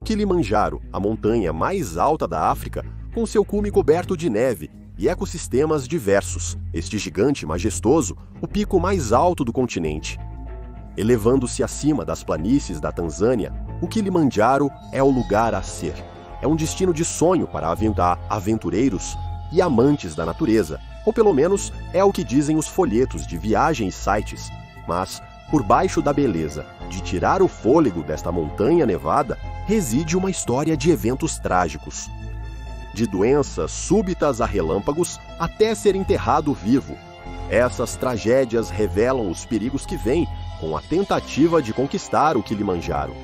Kilimanjaro, a montanha mais alta da África, com seu cume coberto de neve e ecossistemas diversos. Este gigante majestoso, o pico mais alto do continente. Elevando-se acima das planícies da Tanzânia, o Kilimanjaro é o lugar a ser. É um destino de sonho para aventureiros e amantes da natureza, ou pelo menos é o que dizem os folhetos de viagem e sites. Mas, por baixo da beleza de tirar o fôlego desta montanha nevada, reside uma história de eventos trágicos. De doenças súbitas a relâmpagos até ser enterrado vivo. Essas tragédias revelam os perigos que vêm com a tentativa de conquistar o Kilimanjaro.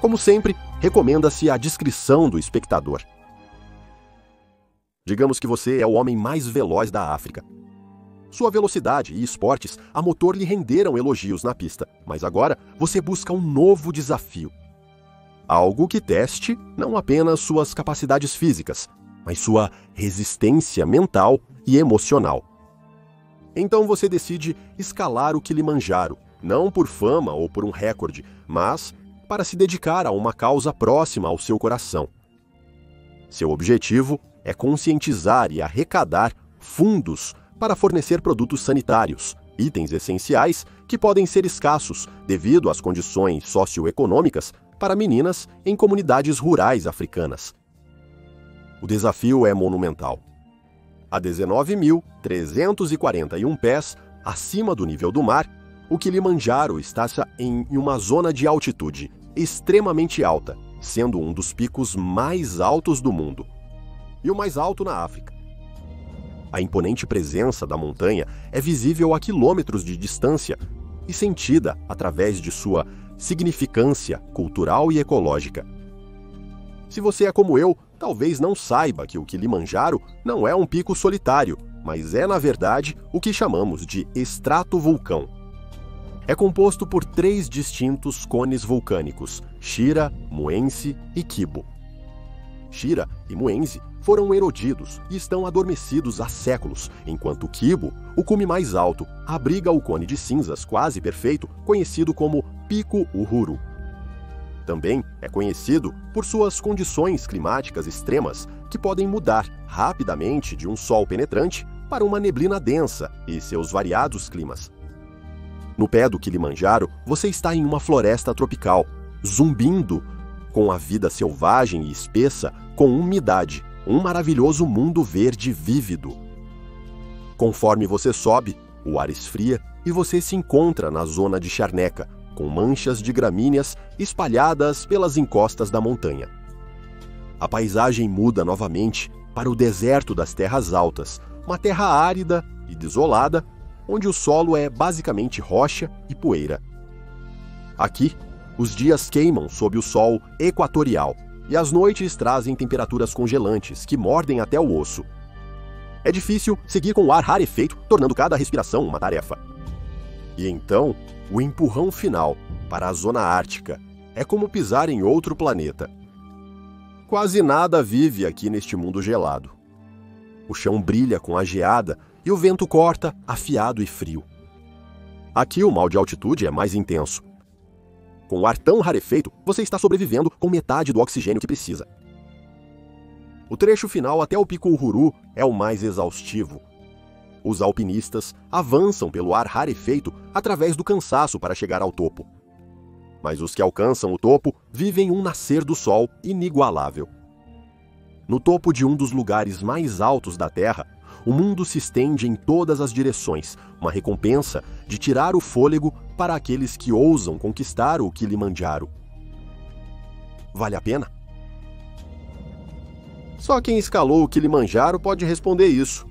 Como sempre, recomenda-se a discrição do espectador. Digamos que você é o homem mais veloz da África. Sua velocidade e esportes a motor lhe renderam elogios na pista, mas agora você busca um novo desafio. Algo que teste não apenas suas capacidades físicas, mas sua resistência mental e emocional. Então você decide escalar o Kilimanjaro, não por fama ou por um recorde, mas para se dedicar a uma causa próxima ao seu coração. Seu objetivo é conscientizar e arrecadar fundos para fornecer produtos sanitários, itens essenciais que podem ser escassos devido às condições socioeconômicas para meninas em comunidades rurais africanas. O desafio é monumental. A 19.341 pés acima do nível do mar, o Kilimanjaro está em uma zona de altitude extremamente alta, sendo um dos picos mais altos do mundo e o mais alto na África. A imponente presença da montanha é visível a quilômetros de distância e sentida através de sua significância cultural e ecológica. Se você é como eu, talvez não saiba que o Kilimanjaro não é um pico solitário, mas é, na verdade, o que chamamos de estratovulcão. É composto por 3 distintos cones vulcânicos, Shira, Muenzi e Kibo. Shira e Muenzi foram erodidos e estão adormecidos há séculos, enquanto Kibo, o cume mais alto, abriga o cone de cinzas quase perfeito, conhecido como Pico Uhuru. Também é conhecido por suas condições climáticas extremas, que podem mudar rapidamente de um sol penetrante para uma neblina densa e seus variados climas. No pé do Kilimanjaro, você está em uma floresta tropical, zumbindo com a vida selvagem e espessa, com umidade, um maravilhoso mundo verde vívido. Conforme você sobe, o ar esfria e você se encontra na zona de charneca, com manchas de gramíneas espalhadas pelas encostas da montanha. A paisagem muda novamente para o deserto das terras altas, uma terra árida e desolada, onde o solo é basicamente rocha e poeira. Aqui, os dias queimam sob o sol equatorial e as noites trazem temperaturas congelantes que mordem até o osso. É difícil seguir com o ar rarefeito, tornando cada respiração uma tarefa. E então, o empurrão final para a zona ártica é como pisar em outro planeta. Quase nada vive aqui neste mundo gelado. O chão brilha com a geada e o vento corta, afiado e frio. Aqui o mal de altitude é mais intenso. Com o ar tão rarefeito, você está sobrevivendo com metade do oxigênio que precisa. O trecho final até o Pico Uhuru é o mais exaustivo. Os alpinistas avançam pelo ar rarefeito através do cansaço para chegar ao topo. Mas os que alcançam o topo vivem um nascer do sol inigualável. No topo de um dos lugares mais altos da Terra, o mundo se estende em todas as direções, uma recompensa de tirar o fôlego para aqueles que ousam conquistar o Kilimanjaro. Vale a pena? Só quem escalou o Kilimanjaro pode responder isso.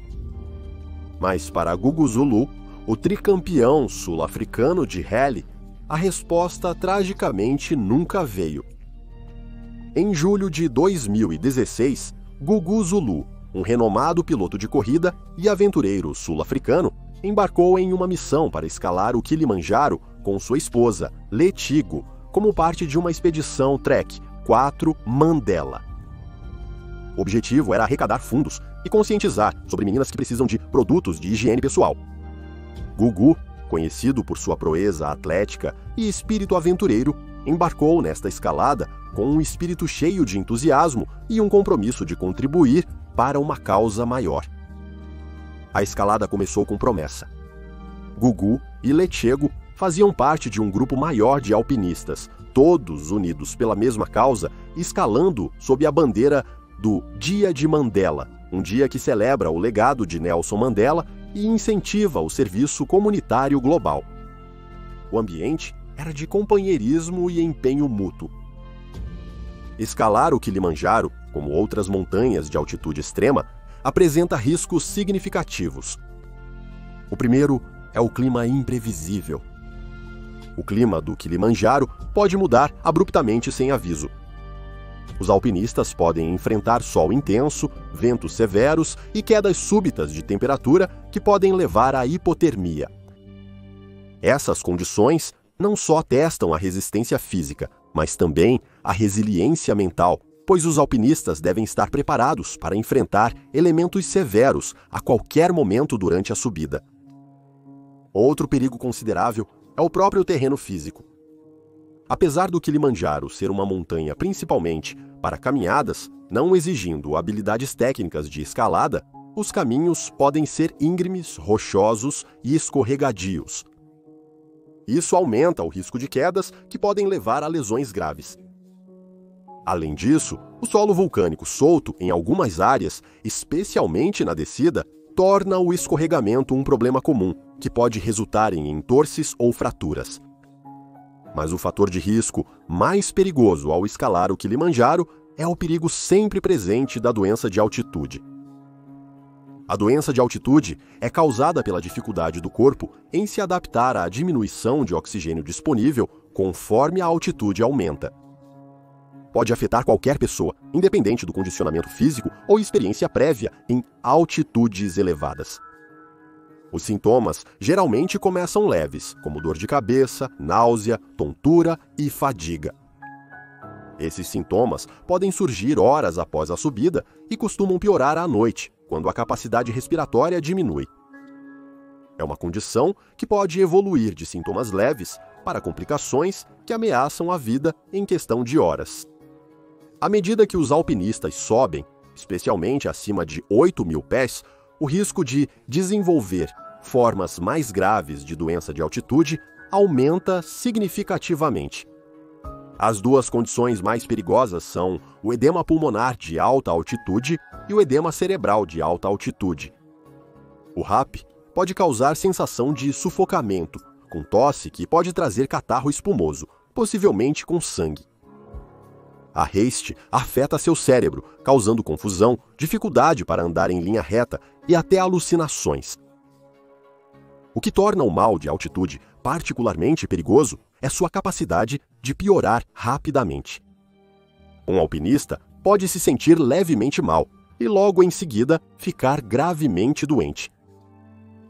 Mas para Gugu Zulu, o tricampeão sul-africano de rally, a resposta tragicamente nunca veio. Em julho de 2016, Gugu Zulu, um renomado piloto de corrida e aventureiro sul-africano, embarcou em uma missão para escalar o Kilimanjaro com sua esposa, Letigo, como parte de uma expedição Trek 4 Mandela. O objetivo era arrecadar fundos e conscientizar sobre meninas que precisam de produtos de higiene pessoal. Gugu, conhecido por sua proeza atlética e espírito aventureiro, embarcou nesta escalada com um espírito cheio de entusiasmo e um compromisso de contribuir para uma causa maior. A escalada começou com promessa. Gugu e Letshego faziam parte de um grupo maior de alpinistas, todos unidos pela mesma causa, escalando sob a bandeira do Dia de Mandela, um dia que celebra o legado de Nelson Mandela e incentiva o serviço comunitário global. O ambiente era de companheirismo e empenho mútuo. Escalar o Kilimanjaro, como outras montanhas de altitude extrema, apresenta riscos significativos. O primeiro é o clima imprevisível. O clima do Kilimanjaro pode mudar abruptamente sem aviso. Os alpinistas podem enfrentar sol intenso, ventos severos e quedas súbitas de temperatura que podem levar à hipotermia. Essas condições não só testam a resistência física, mas também a resiliência mental, pois os alpinistas devem estar preparados para enfrentar elementos severos a qualquer momento durante a subida. Outro perigo considerável é o próprio terreno físico. Apesar do Kilimanjaro ser uma montanha principalmente para caminhadas, não exigindo habilidades técnicas de escalada, os caminhos podem ser íngremes, rochosos e escorregadios. Isso aumenta o risco de quedas que podem levar a lesões graves. Além disso, o solo vulcânico solto em algumas áreas, especialmente na descida, torna o escorregamento um problema comum, que pode resultar em entorses ou fraturas. Mas o fator de risco mais perigoso ao escalar o Kilimanjaro é o perigo sempre presente da doença de altitude. A doença de altitude é causada pela dificuldade do corpo em se adaptar à diminuição de oxigênio disponível conforme a altitude aumenta. Pode afetar qualquer pessoa, independente do condicionamento físico ou experiência prévia em altitudes elevadas. Os sintomas geralmente começam leves, como dor de cabeça, náusea, tontura e fadiga. Esses sintomas podem surgir horas após a subida e costumam piorar à noite, quando a capacidade respiratória diminui. É uma condição que pode evoluir de sintomas leves para complicações que ameaçam a vida em questão de horas. À medida que os alpinistas sobem, especialmente acima de 8.000 pés, o risco de desenvolver formas mais graves de doença de altitude aumenta significativamente. As duas condições mais perigosas são o edema pulmonar de alta altitude e o edema cerebral de alta altitude. O RAP pode causar sensação de sufocamento, com tosse que pode trazer catarro espumoso, possivelmente com sangue. A haste afeta seu cérebro, causando confusão, dificuldade para andar em linha reta e até alucinações. O que torna o mal de altitude particularmente perigoso é sua capacidade de piorar rapidamente. Um alpinista pode se sentir levemente mal e logo em seguida ficar gravemente doente.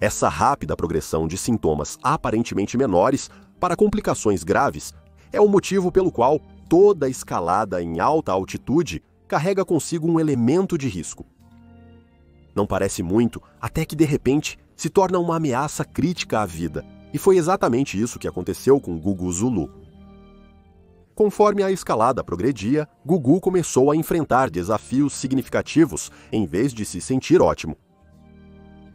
Essa rápida progressão de sintomas aparentemente menores para complicações graves é o motivo pelo qual toda escalada em alta altitude carrega consigo um elemento de risco. Não parece muito, até que de repente se torna uma ameaça crítica à vida, e foi exatamente isso que aconteceu com Gugu Zulu. Conforme a escalada progredia, Gugu começou a enfrentar desafios significativos em vez de se sentir ótimo.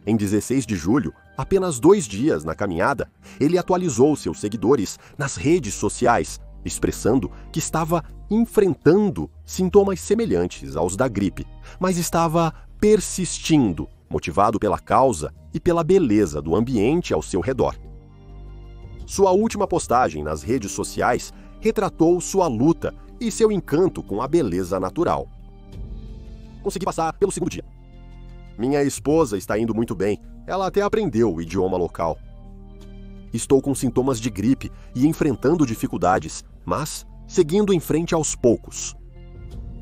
Em 16 de julho, apenas 2 dias na caminhada, ele atualizou seus seguidores nas redes sociais, expressando que estava enfrentando sintomas semelhantes aos da gripe, mas estava persistindo, motivado pela causa e pela beleza do ambiente ao seu redor. Sua última postagem nas redes sociais retratou sua luta e seu encanto com a beleza natural. Consegui passar pelo segundo dia. Minha esposa está indo muito bem, ela até aprendeu o idioma local. Estou com sintomas de gripe e enfrentando dificuldades, mas seguindo em frente aos poucos.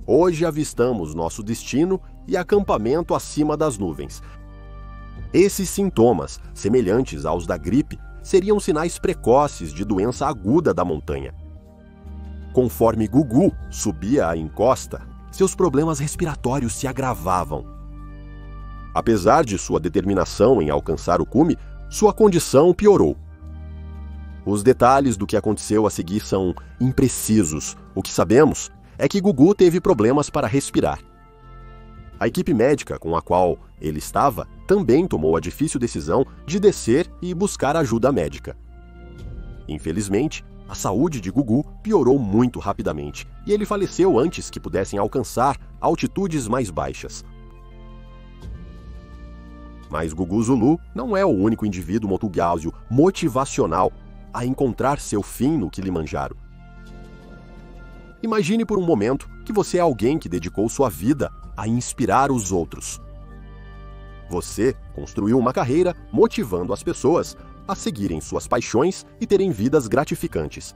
Hoje avistamos nosso destino e acampamento acima das nuvens. Esses sintomas, semelhantes aos da gripe, seriam sinais precoces de doença aguda da montanha. Conforme Gugu subia a encosta, seus problemas respiratórios se agravavam. Apesar de sua determinação em alcançar o cume, sua condição piorou. Os detalhes do que aconteceu a seguir são imprecisos. O que sabemos é que Gugu teve problemas para respirar. A equipe médica com a qual ele estava também tomou a difícil decisão de descer e buscar ajuda médica. Infelizmente, a saúde de Gugu piorou muito rapidamente e ele faleceu antes que pudessem alcançar altitudes mais baixas. Mas Gugu Zulu não é o único indivíduo motugiásio motivacional a encontrar seu fim no Kilimanjaro. Imagine por um momento que você é alguém que dedicou sua vida a inspirar os outros. Você construiu uma carreira motivando as pessoas a seguirem suas paixões e terem vidas gratificantes.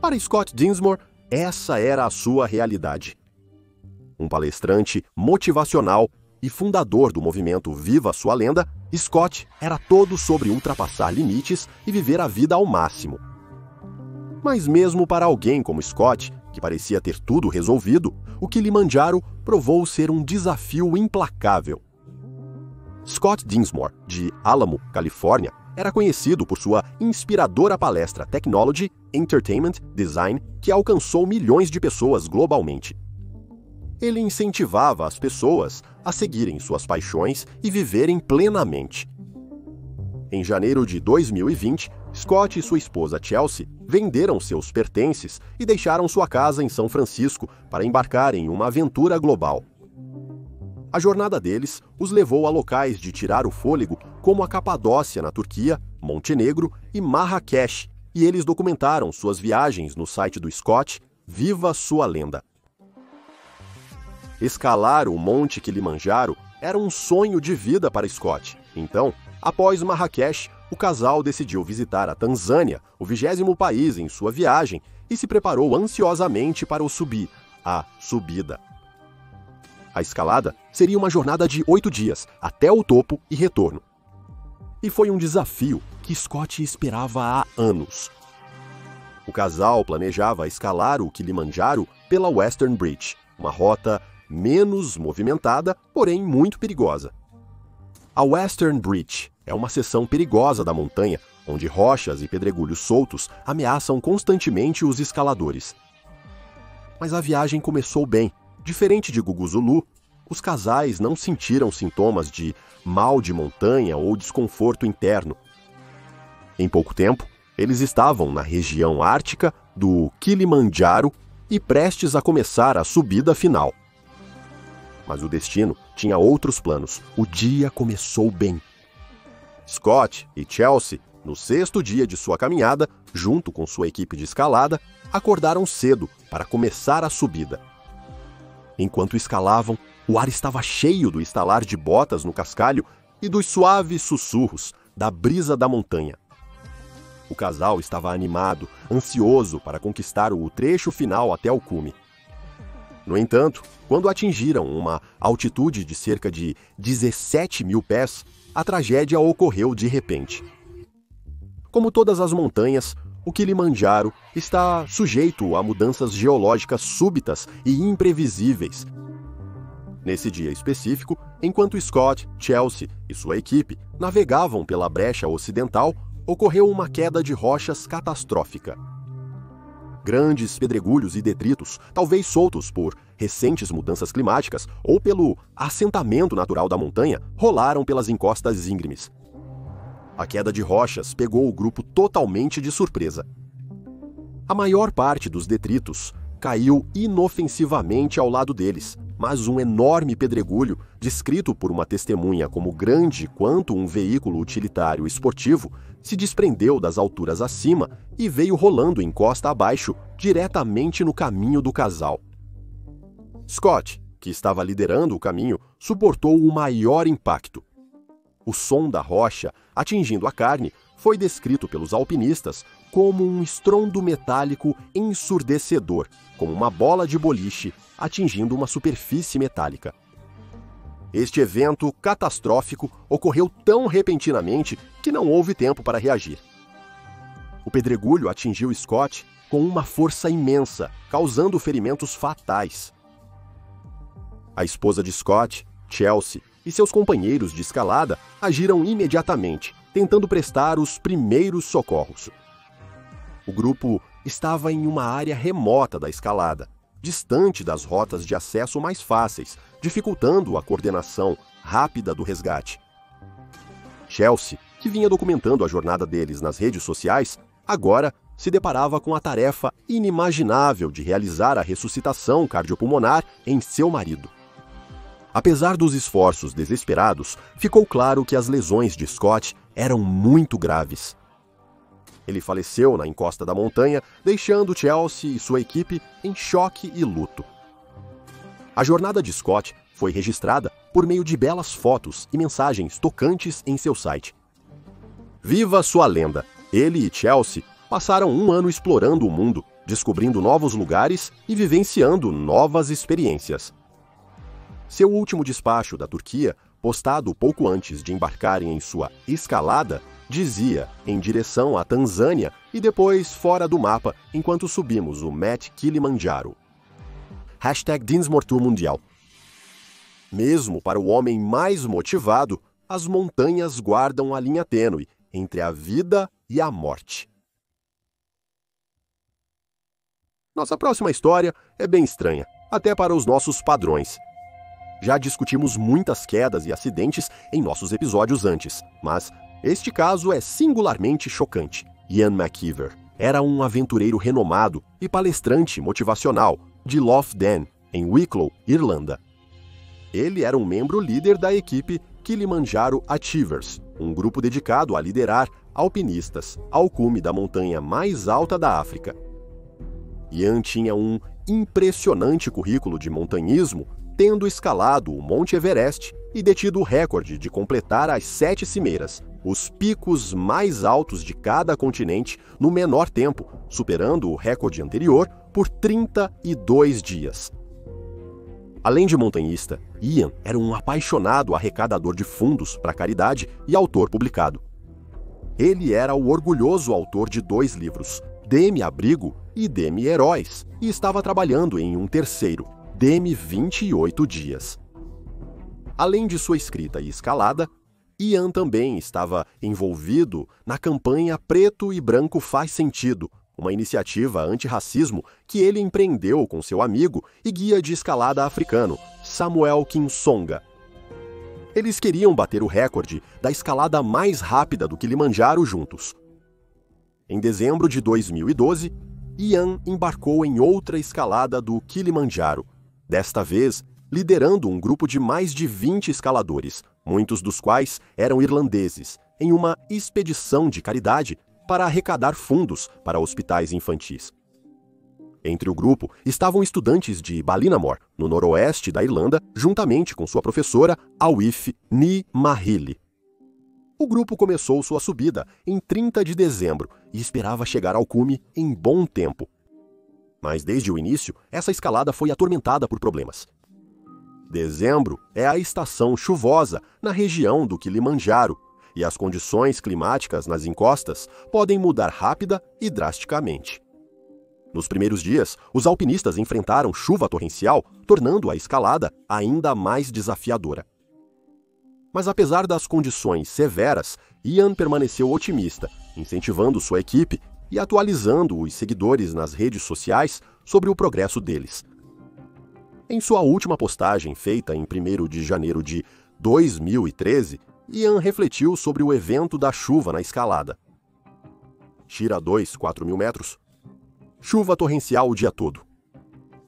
Para Scott Dinsmore, essa era a sua realidade. Um palestrante motivacional e fundador do movimento Viva Sua Lenda, Scott era todo sobre ultrapassar limites e viver a vida ao máximo. Mas mesmo para alguém como Scott, que parecia ter tudo resolvido, o Kilimanjaro provou ser um desafio implacável. Scott Dinsmore, de Alamo, Califórnia, era conhecido por sua inspiradora palestra Technology, Entertainment, Design, que alcançou milhões de pessoas globalmente. Ele incentivava as pessoas a seguirem suas paixões e viverem plenamente. Em janeiro de 2020, Scott e sua esposa Chelsea venderam seus pertences e deixaram sua casa em São Francisco para embarcar em uma aventura global. A jornada deles os levou a locais de tirar o fôlego como a Capadócia na Turquia, Montenegro e Marrakech, e eles documentaram suas viagens no site do Scott, Viva Sua Lenda. Escalar o Monte Kilimanjaro era um sonho de vida para Scott. Então, após Marrakech, o casal decidiu visitar a Tanzânia, o 20º país em sua viagem, e se preparou ansiosamente para a subida. A escalada seria uma jornada de 8 dias, até o topo e retorno. E foi um desafio que Scott esperava há anos. O casal planejava escalar o Kilimanjaro pela Western Bridge, uma rota menos movimentada, porém muito perigosa. A Western Bridge é uma seção perigosa da montanha, onde rochas e pedregulhos soltos ameaçam constantemente os escaladores. Mas a viagem começou bem. Diferente de Gugu Zulu, os casais não sentiram sintomas de mal de montanha ou desconforto interno. Em pouco tempo, eles estavam na região ártica do Kilimanjaro e prestes a começar a subida final. Mas o destino tinha outros planos. O dia começou bem. Scott e Chelsea, no 6º dia de sua caminhada, junto com sua equipe de escalada, acordaram cedo para começar a subida. Enquanto escalavam, o ar estava cheio do estalar de botas no cascalho e dos suaves sussurros da brisa da montanha. O casal estava animado, ansioso para conquistar o trecho final até o cume. No entanto, quando atingiram uma altitude de cerca de 17.000 pés, a tragédia ocorreu de repente. Como todas as montanhas, o Kilimanjaro está sujeito a mudanças geológicas súbitas e imprevisíveis. Nesse dia específico, enquanto Scott, Chelsea e sua equipe navegavam pela brecha ocidental, ocorreu uma queda de rochas catastrófica. Grandes pedregulhos e detritos, talvez soltos por recentes mudanças climáticas ou pelo assentamento natural da montanha, rolaram pelas encostas íngremes. A queda de rochas pegou o grupo totalmente de surpresa. A maior parte dos detritos caiu inofensivamente ao lado deles, mas um enorme pedregulho, descrito por uma testemunha como grande quanto um veículo utilitário esportivo, se desprendeu das alturas acima e veio rolando encosta abaixo, diretamente no caminho do casal. Scott, que estava liderando o caminho, suportou o maior impacto. O som da rocha, atingindo a carne, foi descrito pelos alpinistas como um estrondo metálico ensurdecedor, como uma bola de boliche atingindo uma superfície metálica. Este evento catastrófico ocorreu tão repentinamente que não houve tempo para reagir. O pedregulho atingiu Scott com uma força imensa, causando ferimentos fatais. A esposa de Scott, Chelsea, e seus companheiros de escalada agiram imediatamente, tentando prestar os primeiros socorros. O grupo estava em uma área remota da escalada, distante das rotas de acesso mais fáceis, dificultando a coordenação rápida do resgate. Chelsea, que vinha documentando a jornada deles nas redes sociais, agora se deparava com a tarefa inimaginável de realizar a ressuscitação cardiopulmonar em seu marido. Apesar dos esforços desesperados, ficou claro que as lesões de Scott eram muito graves. Ele faleceu na encosta da montanha, deixando Chelsea e sua equipe em choque e luto. A jornada de Scott foi registrada por meio de belas fotos e mensagens tocantes em seu site. Viva sua lenda! Ele e Chelsea passaram um ano explorando o mundo, descobrindo novos lugares e vivenciando novas experiências. Seu último despacho da Turquia, postado pouco antes de embarcarem em sua escalada, dizia em direção à Tanzânia e depois fora do mapa enquanto subimos o Mt Kilimanjaro. #Dinsmortur Mundial. Mesmo para o homem mais motivado, as montanhas guardam a linha tênue entre a vida e a morte. Nossa próxima história é bem estranha, até para os nossos padrões. Já discutimos muitas quedas e acidentes em nossos episódios antes, mas este caso é singularmente chocante. Ian McKeever era um aventureiro renomado e palestrante motivacional de Lough em Wicklow, Irlanda. Ele era um membro líder da equipe Kilimanjaro Achievers, um grupo dedicado a liderar alpinistas ao cume da montanha mais alta da África. Ian tinha um impressionante currículo de montanhismo, tendo escalado o Monte Everest e detido o recorde de completar as 7 cimeiras, os picos mais altos de cada continente, no menor tempo, superando o recorde anterior por 32 dias. Além de montanhista, Ian era um apaixonado arrecadador de fundos para caridade e autor publicado. Ele era o orgulhoso autor de 2 livros, Dê-me Abrigo e Dê-me Heróis, e estava trabalhando em um terceiro, Dê-me 28 Dias. Além de sua escrita e escalada, Ian também estava envolvido na campanha Preto e Branco Faz Sentido, uma iniciativa antirracismo que ele empreendeu com seu amigo e guia de escalada africano, Samuel Kinsonga. Eles queriam bater o recorde da escalada mais rápida do Kilimanjaro juntos. Em dezembro de 2012, Ian embarcou em outra escalada do Kilimanjaro, desta vez liderando um grupo de mais de 20 escaladores, muitos dos quais eram irlandeses, em uma expedição de caridade para arrecadar fundos para hospitais infantis. Entre o grupo estavam estudantes de Ballinamore, no noroeste da Irlanda, juntamente com sua professora, Awif Ni Mahili. O grupo começou sua subida em 30 de dezembro e esperava chegar ao cume em bom tempo. Mas desde o início, essa escalada foi atormentada por problemas. Dezembro é a estação chuvosa na região do Kilimanjaro, e as condições climáticas nas encostas podem mudar rápida e drasticamente. Nos primeiros dias, os alpinistas enfrentaram chuva torrencial, tornando a escalada ainda mais desafiadora. Mas apesar das condições severas, Ian permaneceu otimista, incentivando sua equipe e atualizando os seguidores nas redes sociais sobre o progresso deles. Em sua última postagem, feita em 1º de janeiro de 2013, Ian refletiu sobre o evento da chuva na escalada. Shira 2, 4.000 metros. Chuva torrencial o dia todo.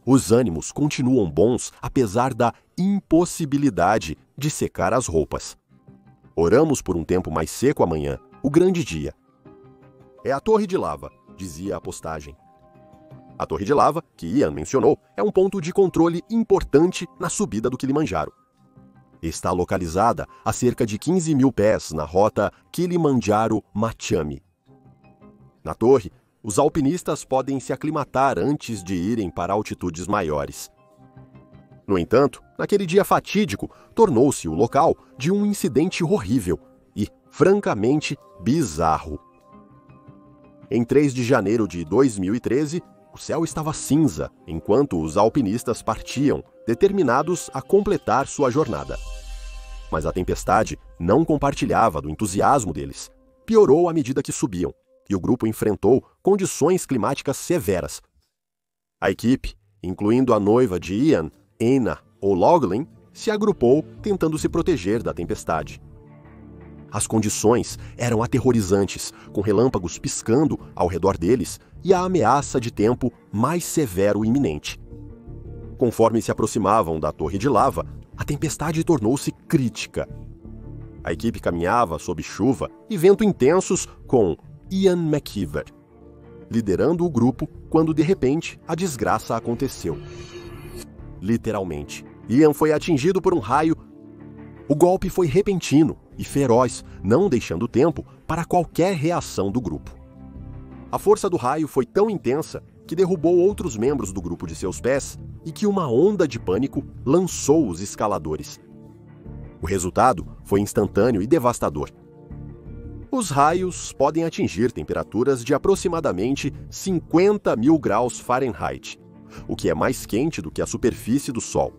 Os ânimos continuam bons apesar da impossibilidade de secar as roupas. Oramos por um tempo mais seco amanhã, o grande dia. É a Torre de Lava, dizia a postagem. A Torre de Lava, que Ian mencionou, é um ponto de controle importante na subida do Kilimanjaro. Está localizada a cerca de 15.000 pés na rota Kilimanjaro-Machame. Na torre, os alpinistas podem se aclimatar antes de irem para altitudes maiores. No entanto, naquele dia fatídico, tornou-se o local de um incidente horrível e, francamente, bizarro. Em 3 de janeiro de 2013, o céu estava cinza enquanto os alpinistas partiam, determinados a completar sua jornada. Mas a tempestade não compartilhava do entusiasmo deles. Piorou à medida que subiam. e o grupo enfrentou condições climáticas severas. A equipe, incluindo a noiva de Ian, Anna O'Loughlin, se agrupou tentando se proteger da tempestade. As condições eram aterrorizantes, com relâmpagos piscando ao redor deles e a ameaça de tempo mais severo iminente. Conforme se aproximavam da torre de lava, a tempestade tornou-se crítica. A equipe caminhava sob chuva e vento intensos com Ian McKeever liderando o grupo quando, de repente, a desgraça aconteceu. Literalmente, Ian foi atingido por um raio. O golpe foi repentino e feroz, não deixando tempo para qualquer reação do grupo. A força do raio foi tão intensa que derrubou outros membros do grupo de seus pés e que uma onda de pânico lançou os escaladores. O resultado foi instantâneo e devastador. Os raios podem atingir temperaturas de aproximadamente 50.000 graus Fahrenheit, o que é mais quente do que a superfície do Sol.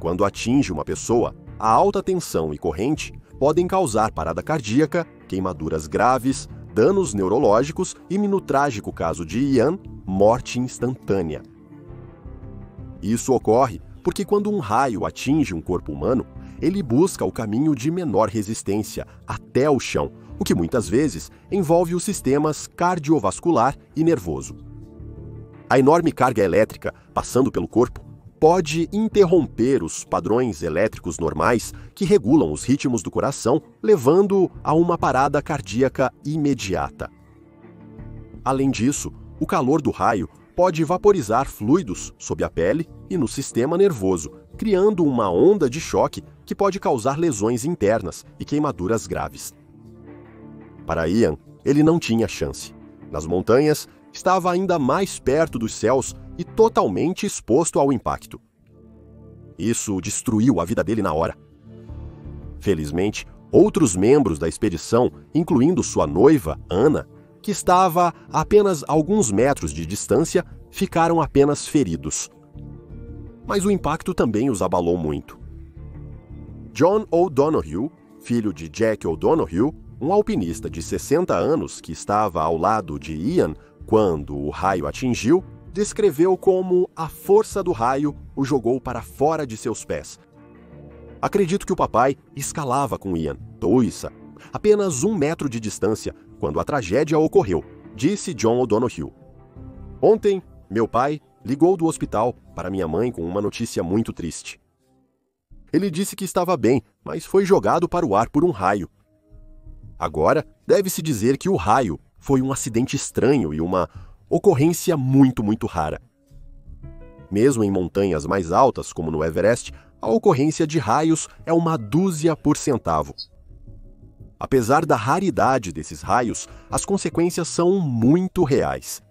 Quando atinge uma pessoa, a alta tensão e corrente podem causar parada cardíaca, queimaduras graves, danos neurológicos e, no trágico caso de Ian, morte instantânea. Isso ocorre porque quando um raio atinge um corpo humano, ele busca o caminho de menor resistência, até o chão, o que muitas vezes envolve os sistemas cardiovascular e nervoso. A enorme carga elétrica passando pelo corpo pode interromper os padrões elétricos normais que regulam os ritmos do coração, levando a uma parada cardíaca imediata. Além disso, o calor do raio pode vaporizar fluidos sob a pele e no sistema nervoso, criando uma onda de choque que pode causar lesões internas e queimaduras graves. Para Ian, ele não tinha chance. Nas montanhas, estava ainda mais perto dos céus e totalmente exposto ao impacto. Isso destruiu a vida dele na hora. Felizmente, outros membros da expedição, incluindo sua noiva, Anna, que estava a apenas alguns metros de distância, ficaram apenas feridos. Mas o impacto também os abalou muito. John O'Donoghue, filho de Jack O'Donoghue, um alpinista de 60 anos que estava ao lado de Ian quando o raio atingiu, descreveu como a força do raio o jogou para fora de seus pés. Acredito que o papai escalava com Ian, apenas 1 metro de distância, quando a tragédia ocorreu, disse John O'Donoghue. Ontem, meu pai ligou do hospital para minha mãe com uma notícia muito triste. Ele disse que estava bem, mas foi jogado para o ar por um raio. Agora, deve-se dizer que o raio foi um acidente estranho e uma ocorrência muito rara. Mesmo em montanhas mais altas, como no Everest, a ocorrência de raios é 1 dúzia por centavo. Apesar da raridade desses raios, as consequências são muito reais.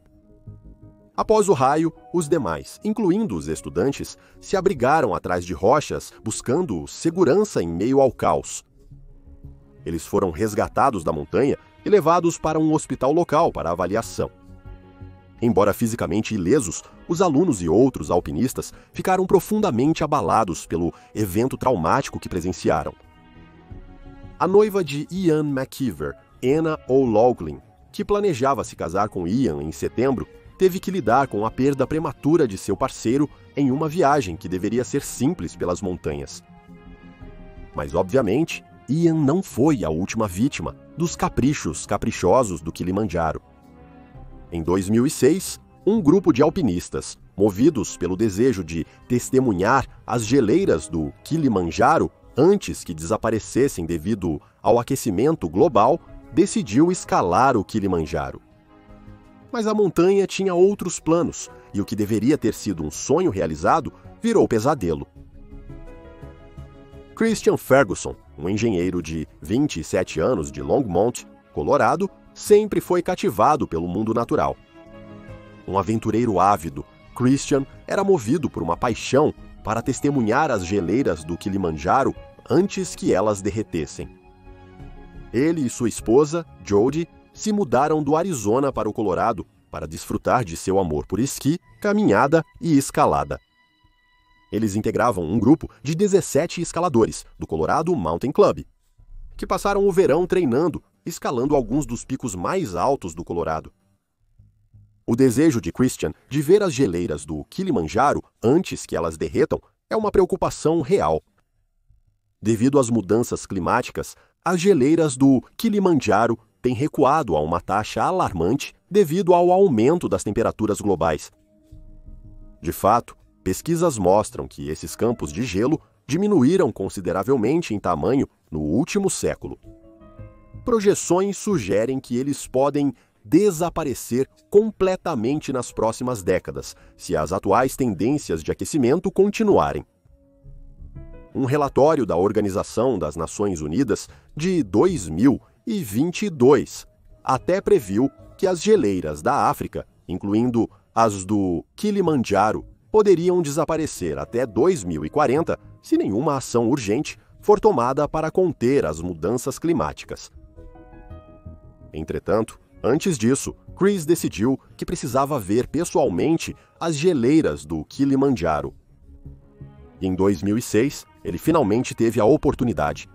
Após o raio, os demais, incluindo os estudantes, se abrigaram atrás de rochas buscando segurança em meio ao caos. Eles foram resgatados da montanha e levados para um hospital local para avaliação. Embora fisicamente ilesos, os alunos e outros alpinistas ficaram profundamente abalados pelo evento traumático que presenciaram. A noiva de Ian McKeever, Anna O'Loughlin, que planejava se casar com Ian em setembro, teve que lidar com a perda prematura de seu parceiro em uma viagem que deveria ser simples pelas montanhas. Mas, obviamente, Ian não foi a última vítima dos caprichos caprichosos do Kilimanjaro. Em 2006, um grupo de alpinistas, movidos pelo desejo de testemunhar as geleiras do Kilimanjaro antes que desaparecessem devido ao aquecimento global, decidiu escalar o Kilimanjaro. Mas a montanha tinha outros planos, e o que deveria ter sido um sonho realizado virou pesadelo. Christian Ferguson, um engenheiro de 27 anos de Longmont, Colorado, sempre foi cativado pelo mundo natural. Um aventureiro ávido, Christian era movido por uma paixão para testemunhar as geleiras do Kilimanjaro antes que elas derretessem. Ele e sua esposa, Jody, se mudaram do Arizona para o Colorado para desfrutar de seu amor por esqui, caminhada e escalada. Eles integravam um grupo de 17 escaladores do Colorado Mountain Club, que passaram o verão treinando escalando alguns dos picos mais altos do Colorado. O desejo de Christian de ver as geleiras do Kilimanjaro antes que elas derretam é uma preocupação real. Devido às mudanças climáticas, as geleiras do Kilimanjaro têm recuado a uma taxa alarmante devido ao aumento das temperaturas globais. De fato, pesquisas mostram que esses campos de gelo diminuíram consideravelmente em tamanho no último século. Projeções sugerem que eles podem desaparecer completamente nas próximas décadas, se as atuais tendências de aquecimento continuarem. Um relatório da Organização das Nações Unidas de 2022 até previu que as geleiras da África, incluindo as do Kilimanjaro, poderiam desaparecer até 2040 se nenhuma ação urgente for tomada para conter as mudanças climáticas. Entretanto, antes disso, Chris decidiu que precisava ver pessoalmente as geleiras do Kilimanjaro. Em 2006, ele finalmente teve a oportunidade.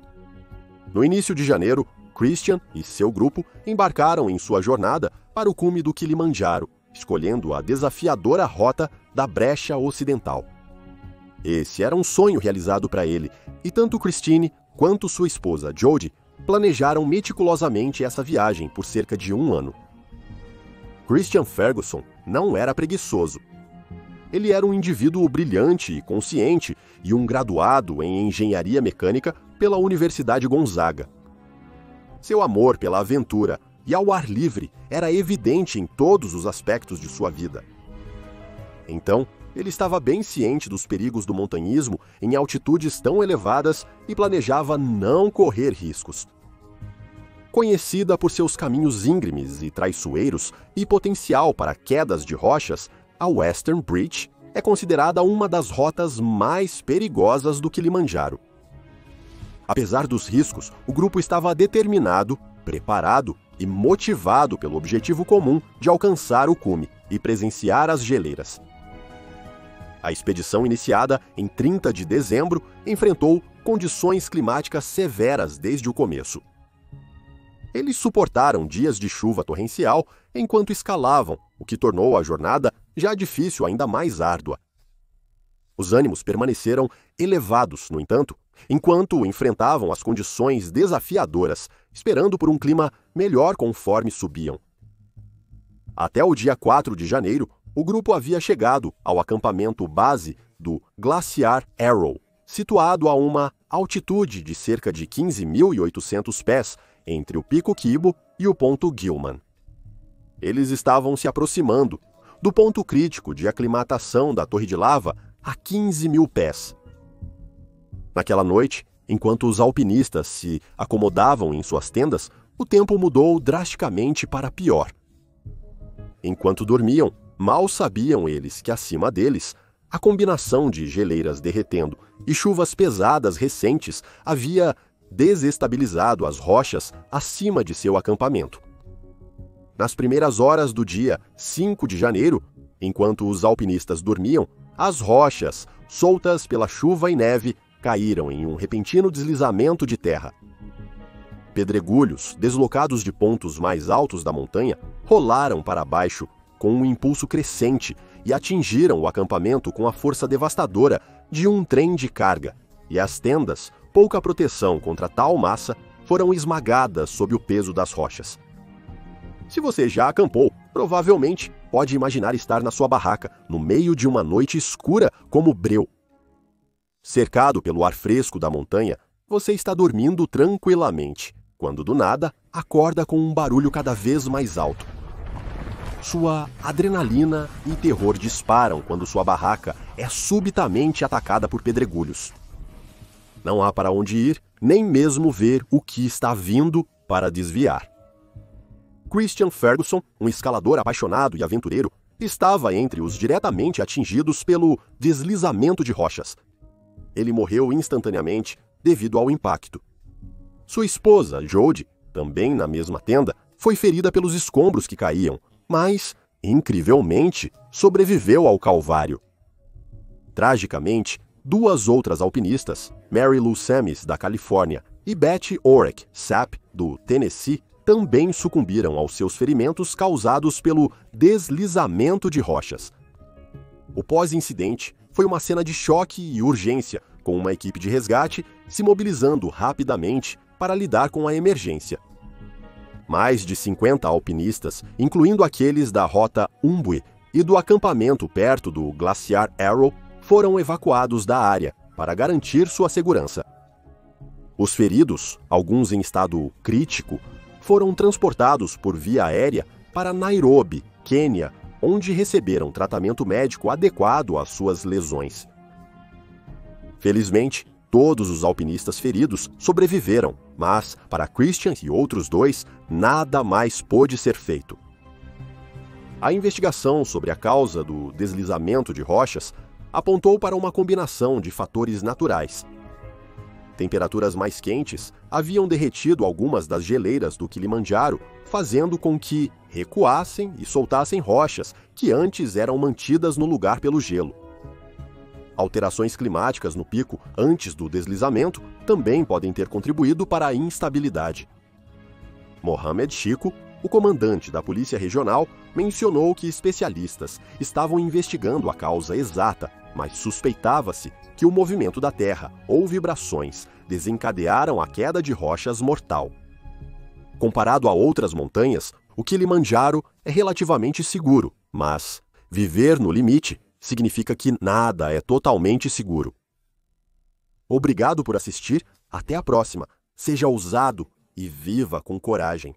No início de janeiro, Christian e seu grupo embarcaram em sua jornada para o cume do Kilimanjaro, escolhendo a desafiadora rota da Brecha Ocidental. Esse era um sonho realizado para ele, e tanto Christine quanto sua esposa, Jodie, planejaram meticulosamente essa viagem por cerca de 1 ano. Christian Ferguson não era preguiçoso. Ele era um indivíduo brilhante e consciente e um graduado em engenharia mecânica pela Universidade Gonzaga. Seu amor pela aventura e ao ar livre era evidente em todos os aspectos de sua vida. Então, ele estava bem ciente dos perigos do montanhismo em altitudes tão elevadas e planejava não correr riscos. Conhecida por seus caminhos íngremes e traiçoeiros e potencial para quedas de rochas, a Western Bridge é considerada uma das rotas mais perigosas do Kilimanjaro. Apesar dos riscos, o grupo estava determinado, preparado e motivado pelo objetivo comum de alcançar o cume e presenciar as geleiras. A expedição, iniciada em 30 de dezembro, enfrentou condições climáticas severas desde o começo. Eles suportaram dias de chuva torrencial enquanto escalavam, o que tornou a jornada já difícil ainda mais árdua. Os ânimos permaneceram elevados, no entanto, enquanto enfrentavam as condições desafiadoras, esperando por um clima melhor conforme subiam. Até o dia 4 de janeiro, o grupo havia chegado ao acampamento base do Glaciar Arrow, situado a uma altitude de cerca de 15.800 pés entre o Pico Kibo e o Ponto Gilman. Eles estavam se aproximando do ponto crítico de aclimatação da Torre de Lava a 15.000 pés. Naquela noite, enquanto os alpinistas se acomodavam em suas tendas, o tempo mudou drasticamente para pior. Enquanto dormiam, mal sabiam eles que acima deles, a combinação de geleiras derretendo e chuvas pesadas recentes havia desestabilizado as rochas acima de seu acampamento. Nas primeiras horas do dia 5 de janeiro, enquanto os alpinistas dormiam, as rochas, soltas pela chuva e neve, caíram em um repentino deslizamento de terra. Pedregulhos, deslocados de pontos mais altos da montanha, rolaram para baixo com um impulso crescente e atingiram o acampamento com a força devastadora de um trem de carga, e as tendas, pouca proteção contra tal massa, foram esmagadas sob o peso das rochas. Se você já acampou, provavelmente pode imaginar estar na sua barraca, no meio de uma noite escura como breu. Cercado pelo ar fresco da montanha, você está dormindo tranquilamente, quando do nada acorda com um barulho cada vez mais alto. Sua adrenalina e terror disparam quando sua barraca é subitamente atacada por pedregulhos. Não há para onde ir, nem mesmo ver o que está vindo para desviar. Christian Ferguson, um escalador apaixonado e aventureiro, estava entre os diretamente atingidos pelo deslizamento de rochas. Ele morreu instantaneamente devido ao impacto. Sua esposa, Jodie, também na mesma tenda, foi ferida pelos escombros que caíam, mas, incrivelmente, sobreviveu ao calvário. Tragicamente, 2 outras alpinistas, Mary Lou Samis, da Califórnia, e Betty Orek Sapp, do Tennessee, também sucumbiram aos seus ferimentos causados pelo deslizamento de rochas. O pós-incidente foi uma cena de choque e urgência, com uma equipe de resgate se mobilizando rapidamente para lidar com a emergência. Mais de 50 alpinistas, incluindo aqueles da Rota Umbwe e do acampamento perto do Glaciar Arrow, foram evacuados da área para garantir sua segurança. Os feridos, alguns em estado crítico, foram transportados por via aérea para Nairobi, Quênia, onde receberam tratamento médico adequado às suas lesões. Felizmente, todos os alpinistas feridos sobreviveram, mas, para Christian e outros dois, nada mais pôde ser feito. A investigação sobre a causa do deslizamento de rochas apontou para uma combinação de fatores naturais. Temperaturas mais quentes haviam derretido algumas das geleiras do Kilimanjaro, fazendo com que recuassem e soltassem rochas que antes eram mantidas no lugar pelo gelo. Alterações climáticas no pico antes do deslizamento também podem ter contribuído para a instabilidade. Mohamed Chico, o comandante da Polícia Regional, mencionou que especialistas estavam investigando a causa exata, mas suspeitava-se que o movimento da Terra ou vibrações desencadearam a queda de rochas mortal. Comparado a outras montanhas, o Kilimanjaro é relativamente seguro, mas viver no limite significa que nada é totalmente seguro. Obrigado por assistir, até a próxima. Seja ousado e viva com coragem.